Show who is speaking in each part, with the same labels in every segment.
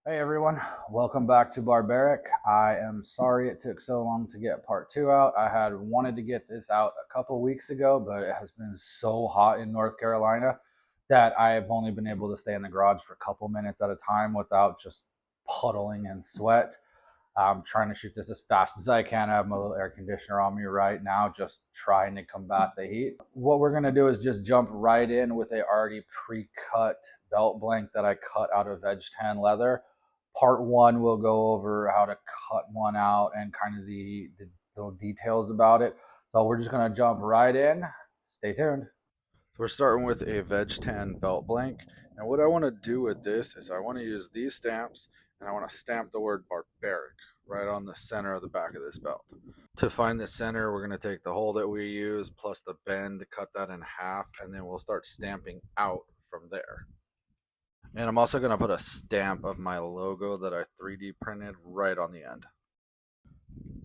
Speaker 1: Hey everyone, welcome back to Barbaric. I am sorry it took so long to get part two out. I had wanted to get this out a couple weeks ago, but it has been so hot in North Carolina that I have only been able to stay in the garage for a couple minutes at a time without just puddling in sweat. I'm trying to shoot this as fast as I can. I have my little air conditioner on me right now, just trying to combat the heat. What we're gonna do is just jump right in with a already pre-cut belt blank that I cut out of Edge Tan leather. Part one, we'll go over how to cut one out and kind of the little details about it. So we're just gonna jump right in. Stay tuned. We're starting with a Veg Tan belt blank. And what I want to do with this is I want to use these stamps and I want to stamp the word barbaric right on the center of the back of this belt. To find the center, we're going to take the hole that we use plus the bend, cut that in half, and then we'll start stamping out from there. And I'm also going to put a stamp of my logo that I 3D printed right on the end.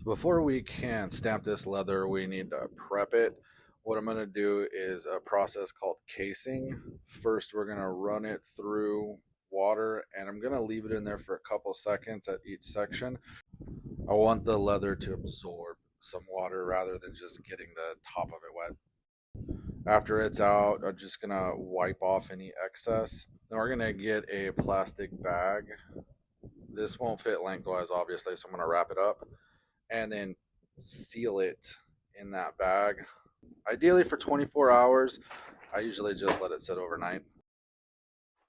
Speaker 1: Before we can stamp this leather, we need to prep it. What I'm going to do is a process called casing. First, we're going to run it through water and I'm going to leave it in there for a couple seconds at each section. I want the leather to absorb some water rather than just getting the top of it wet. After it's out, I'm just going to wipe off any excess. Then we're going to get a plastic bag. This won't fit lengthwise, obviously, so I'm going to wrap it up and then seal it in that bag. Ideally for 24 hours. I usually just let it sit overnight.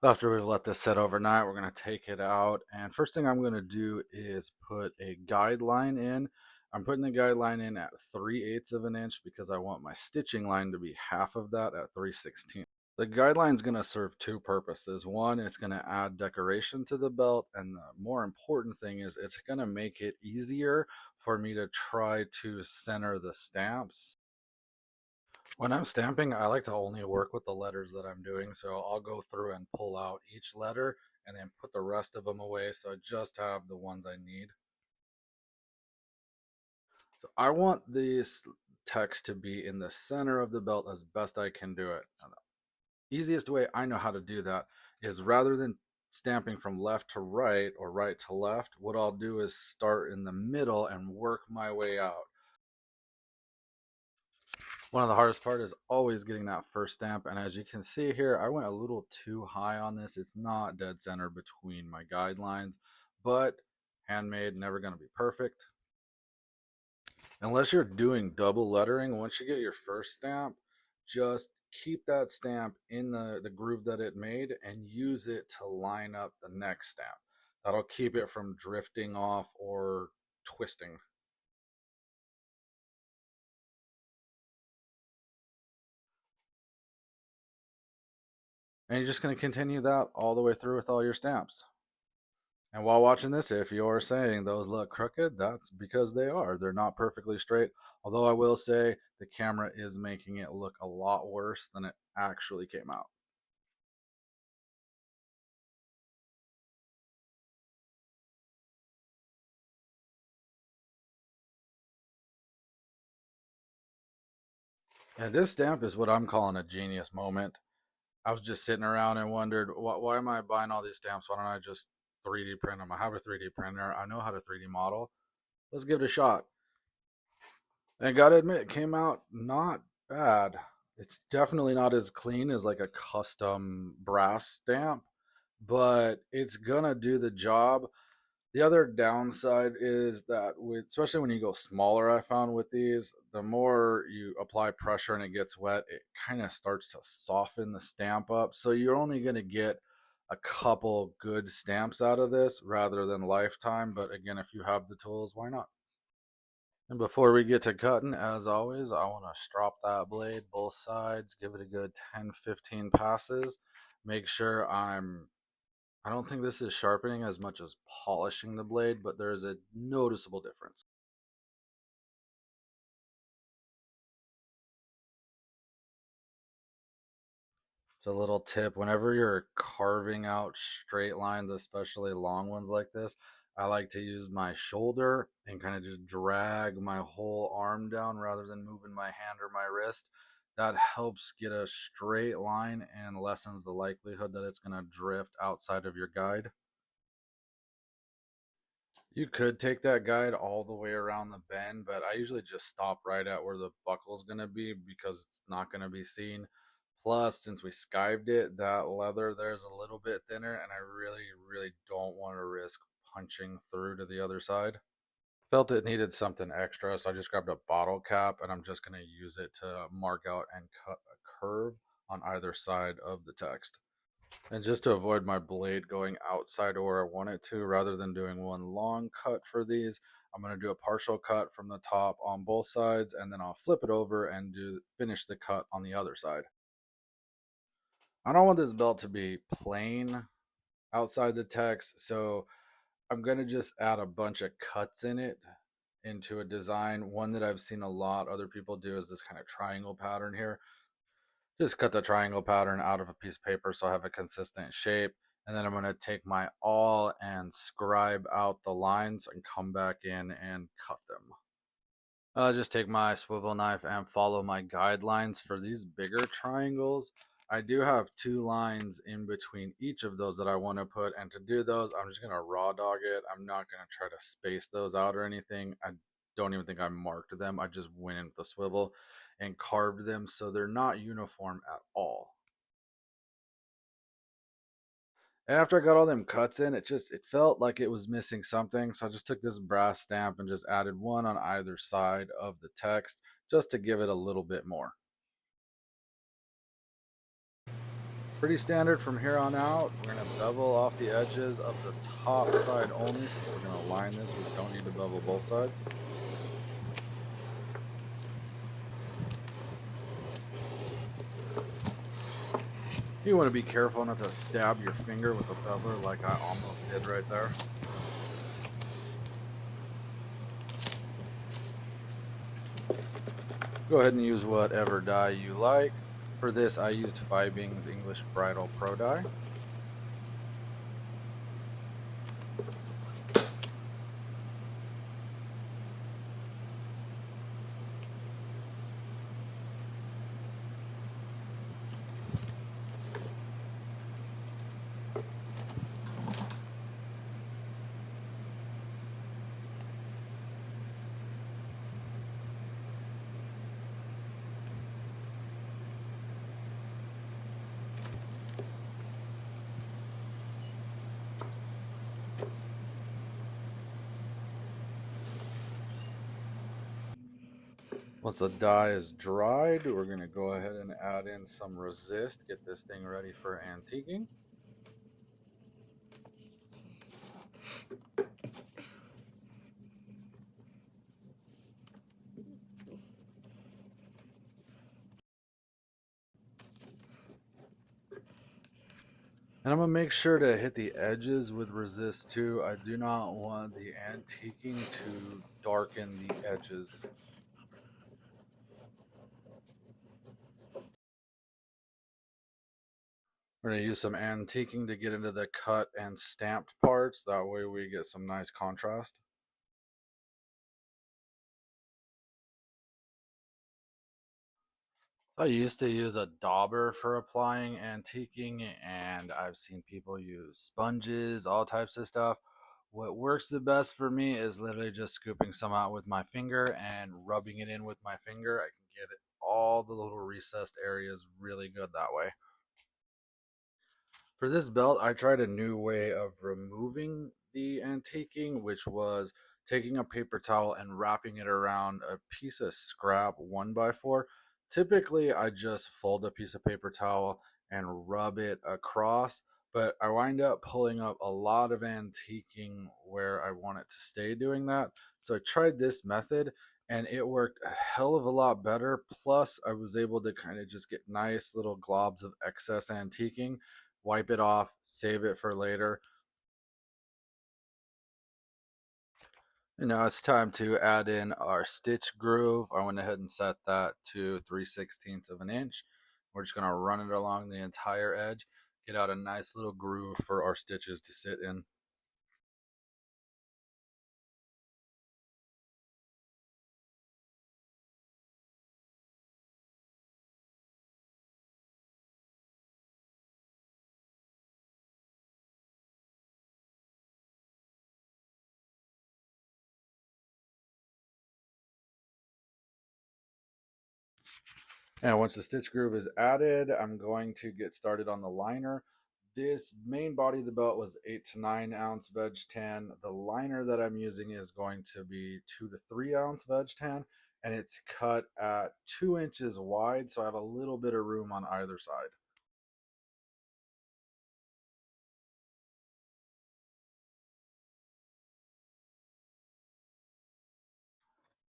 Speaker 1: After we've let this sit overnight, we're going to take it out. And first thing I'm going to do is put a guideline in. I'm putting the guideline in at 3/8 of an inch because I want my stitching line to be half of that at 3/16. The guideline is going to serve two purposes. One, it's going to add decoration to the belt, and the more important thing is it's going to make it easier for me to try to center the stamps. When I'm stamping, I like to only work with the letters that I'm doing, so I'll go through and pull out each letter and then put the rest of them away so I just have the ones I need. So I want this text to be in the center of the belt as best I can do it. And the easiest way I know how to do that is rather than stamping from left to right or right to left, what I'll do is start in the middle and work my way out. One of the hardest part is always getting that first stamp, and as you can see here, I went a little too high on this. It's not dead center between my guidelines, but handmade, never going to be perfect. Unless you're doing double lettering, once you get your first stamp, just keep that stamp in the groove that it made and use it to line up the next stamp. That'll keep it from drifting off or twisting. And you're just going to continue that all the way through with all your stamps. And while watching this, if you're saying those look crooked, that's because they are. They're not perfectly straight. Although I will say the camera is making it look a lot worse than it actually came out. And this stamp is what I'm calling a genius moment. I was just sitting around and wondered, why am I buying all these stamps? Why don't I just 3D print them? I have a 3D printer. I know how to 3D model. Let's give it a shot. And I gotta admit, it came out not bad. It's definitely not as clean as like a custom brass stamp, but it's gonna do the job. The other downside is that with especially when you go smaller, I found with these, the more you apply pressure and it gets wet, it kind of starts to soften the stamp up. So you're only gonna get a couple good stamps out of this rather than lifetime. But again, if you have the tools, why not? And before we get to cutting, as always, I want to strop that blade both sides, give it a good 10-15 passes. Make sure I don't think this is sharpening as much as polishing the blade, but there's a noticeable difference. It's a little tip. Whenever you're carving out straight lines, especially long ones like this, I like to use my shoulder and kind of just drag my whole arm down rather than moving my hand or my wrist. That helps get a straight line and lessens the likelihood that it's going to drift outside of your guide. You could take that guide all the way around the bend, but I usually just stop right at where the buckle's going to be because it's not going to be seen. Plus, since we skived it, that leather there's a little bit thinner, and I really don't want to risk punching through to the other side. Felt it needed something extra, so I just grabbed a bottle cap and I'm just going to use it to mark out and cut a curve on either side of the text. And just to avoid my blade going outside of where I want it to, rather than doing one long cut for these, I'm going to do a partial cut from the top on both sides, and then I'll flip it over and finish the cut on the other side. I don't want this belt to be plain outside the text, so I'm going to just add a bunch of cuts in it into a design. One that I've seen a lot other people do is this kind of triangle pattern here. Just cut the triangle pattern out of a piece of paper so I have a consistent shape. And then I'm going to take my awl and scribe out the lines and come back in and cut them. I'll just take my swivel knife and follow my guidelines for these bigger triangles. I do have two lines in between each of those that I want to put, and to do those, I'm just going to raw dog it. I'm not going to try to space those out or anything. I don't even think I marked them. I just went in with the swivel and carved them so they're not uniform at all. And after I got all them cuts in, it felt like it was missing something. So I just took this brass stamp and just added one on either side of the text just to give it a little bit more. Pretty standard from here on out. We're going to bevel off the edges of the top side only, since we're going to line this. We don't need to bevel both sides. You want to be careful not to stab your finger with a beveler like I almost did right there. Go ahead and use whatever dye you like. For this, I used Fibing's English Bridal Pro Dye. Once the dye is dried, we're going to go ahead and add in some resist, get this thing ready for antiquing. And I'm going to make sure to hit the edges with resist too. I do not want the antiquing to darken the edges. We're going to use some antiquing to get into the cut and stamped parts. That way we get some nice contrast. I used to use a dauber for applying antiquing, and I've seen people use sponges, all types of stuff. What works the best for me is literally just scooping some out with my finger and rubbing it in with my finger. I can get it all the little recessed areas really good that way. For this belt, I tried a new way of removing the antiquing, which was taking a paper towel and wrapping it around a piece of scrap 1x4. Typically, I just fold a piece of paper towel and rub it across, but I wind up pulling up a lot of antiquing where I want it to stay doing that. So I tried this method and it worked a hell of a lot better. Plus, I was able to kind of just get nice little globs of excess antiquing, wipe it off, save it for later. And now it's time to add in our stitch groove. I went ahead and set that to 3/16 of an inch. We're just going to run it along the entire edge, get out a nice little groove for our stitches to sit in. And once the stitch groove is added, I'm going to get started on the liner. This main body of the belt was 8 to 9 ounce veg tan. The liner that I'm using is going to be 2 to 3 ounce veg tan, and it's cut at 2 inches wide, so I have a little bit of room on either side.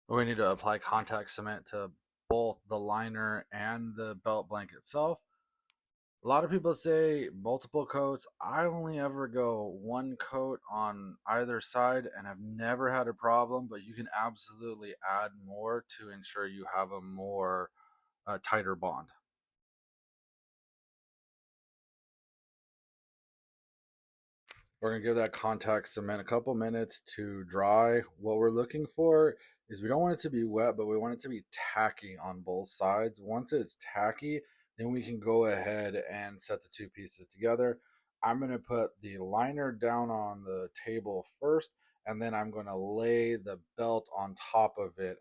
Speaker 1: We need to apply contact cement to both the liner and the belt blanket itself. A lot of people say multiple coats. I only ever go one coat on either side and I've never had a problem, but you can absolutely add more to ensure you have a more tighter bond. We're going to give that contact cement a couple minutes to dry. What we're looking for is we don't want it to be wet, but we want it to be tacky on both sides. Once it's tacky, then we can go ahead and set the two pieces together. I'm going to put the liner down on the table first, and then I'm going to lay the belt on top of it.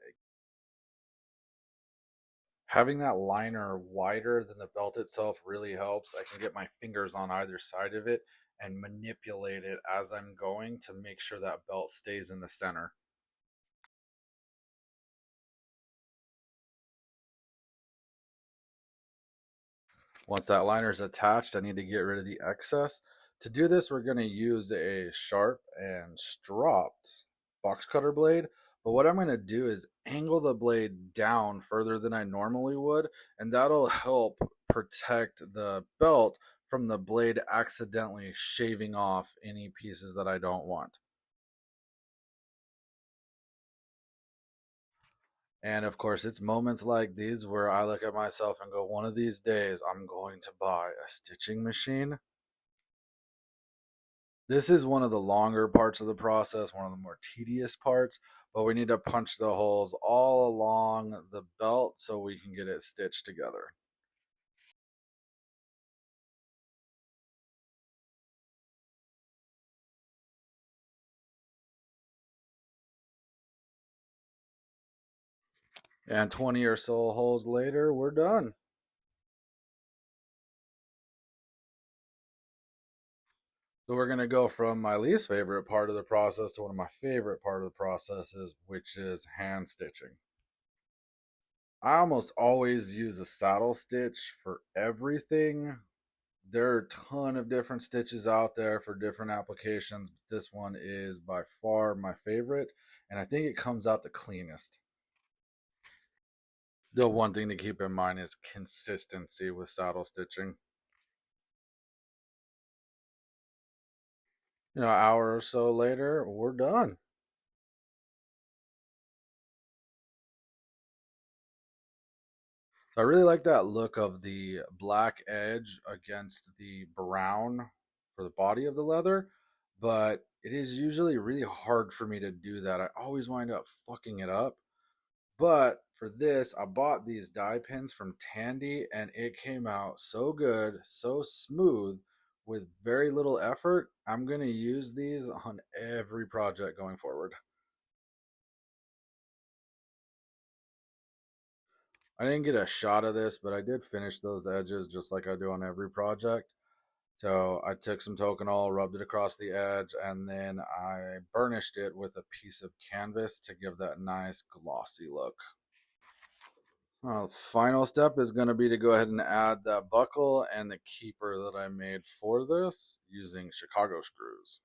Speaker 1: Having that liner wider than the belt itself really helps. I can get my fingers on either side of it and manipulate it as I'm going to make sure that belt stays in the center. Once that liner is attached, I need to get rid of the excess. To do this, we're going to use a sharp and stropped box cutter blade. But what I'm going to do is angle the blade down further than I normally would, and that'll help protect the belt from the blade accidentally shaving off any pieces that I don't want. And of course, it's moments like these where I look at myself and go, one of these days, I'm going to buy a stitching machine. This is one of the longer parts of the process, one of the more tedious parts, but we need to punch the holes all along the belt so we can get it stitched together. And 20 or so holes later, we're done. So we're going to go from my least favorite part of the process to one of my favorite part of the processes, which is hand stitching. I almost always use a saddle stitch for everything. There are a ton of different stitches out there for different applications, but this one is by far my favorite, and I think it comes out the cleanest. The one thing to keep in mind is consistency with saddle stitching. An hour or so later, we're done. I really like that look of the black edge against the brown for the body of the leather, but it is usually really hard for me to do that. I always wind up fucking it up. But for this, I bought these dye pins from Tandy and it came out so good, so smooth with very little effort. I'm going to use these on every project going forward. I didn't get a shot of this, but I did finish those edges just like I do on every project. So I took some Tokonol, rubbed it across the edge, and then I burnished it with a piece of canvas to give that nice glossy look. Final step is going to be to go ahead and add that buckle and the keeper that I made for this using Chicago screws.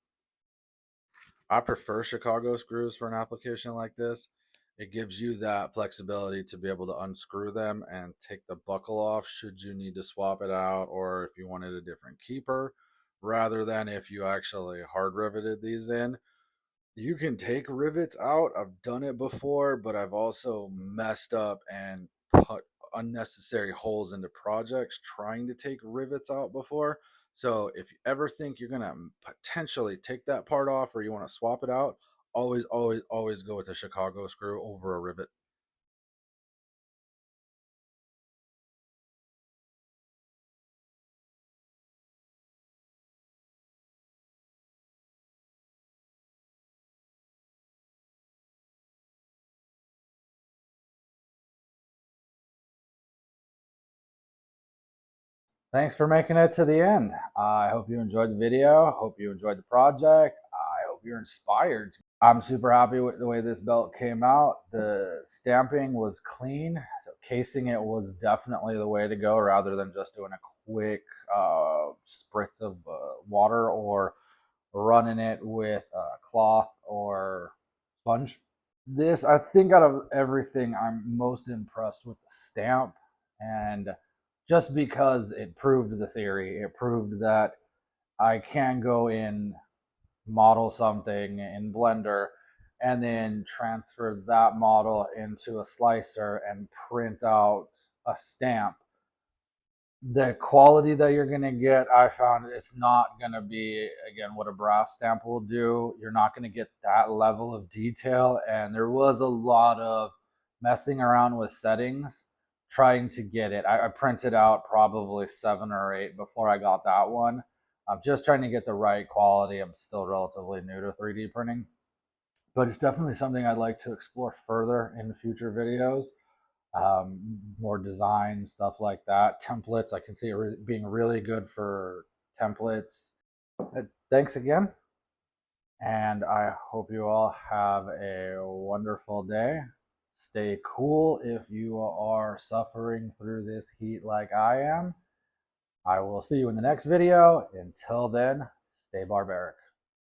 Speaker 1: I prefer Chicago screws for an application like this. It gives you that flexibility to be able to unscrew them and take the buckle off should you need to swap it out or if you wanted a different keeper, rather than if you actually hard riveted these in. You can take rivets out. I've done it before, but I've also messed up and put unnecessary holes into projects trying to take rivets out before. So if you ever think you're going to potentially take that part off or you want to swap it out, always, always, always go with a Chicago screw over a rivet. Thanks for making it to the end. I hope you enjoyed the video. Hope you enjoyed the project. I hope you're inspired. I'm super happy with the way this belt came out. The stamping was clean, so casing it was definitely the way to go rather than just doing a quick spritz of water or running it with cloth or sponge. This, I think, out of everything, I'm most impressed with the stamp, and just because it proved the theory, it proved that I can go in, model something in Blender, and then transfer that model into a slicer and print out a stamp. The quality that you're going to get, I found it's not going to be, again, what a brass stamp will do. You're not going to get that level of detail. And there was a lot of messing around with settings trying to get it. I printed out probably 7 or 8 before I got that one. I'm just trying to get the right quality. I'm still relatively new to 3D printing, but it's definitely something I'd like to explore further in future videos. More design stuff like that. Templates, I can see it being really good for templates. Thanks again, and I hope you all have a wonderful day. Stay cool if you are suffering through this heat like I am. I will see you in the next video. Until then, stay barbaric.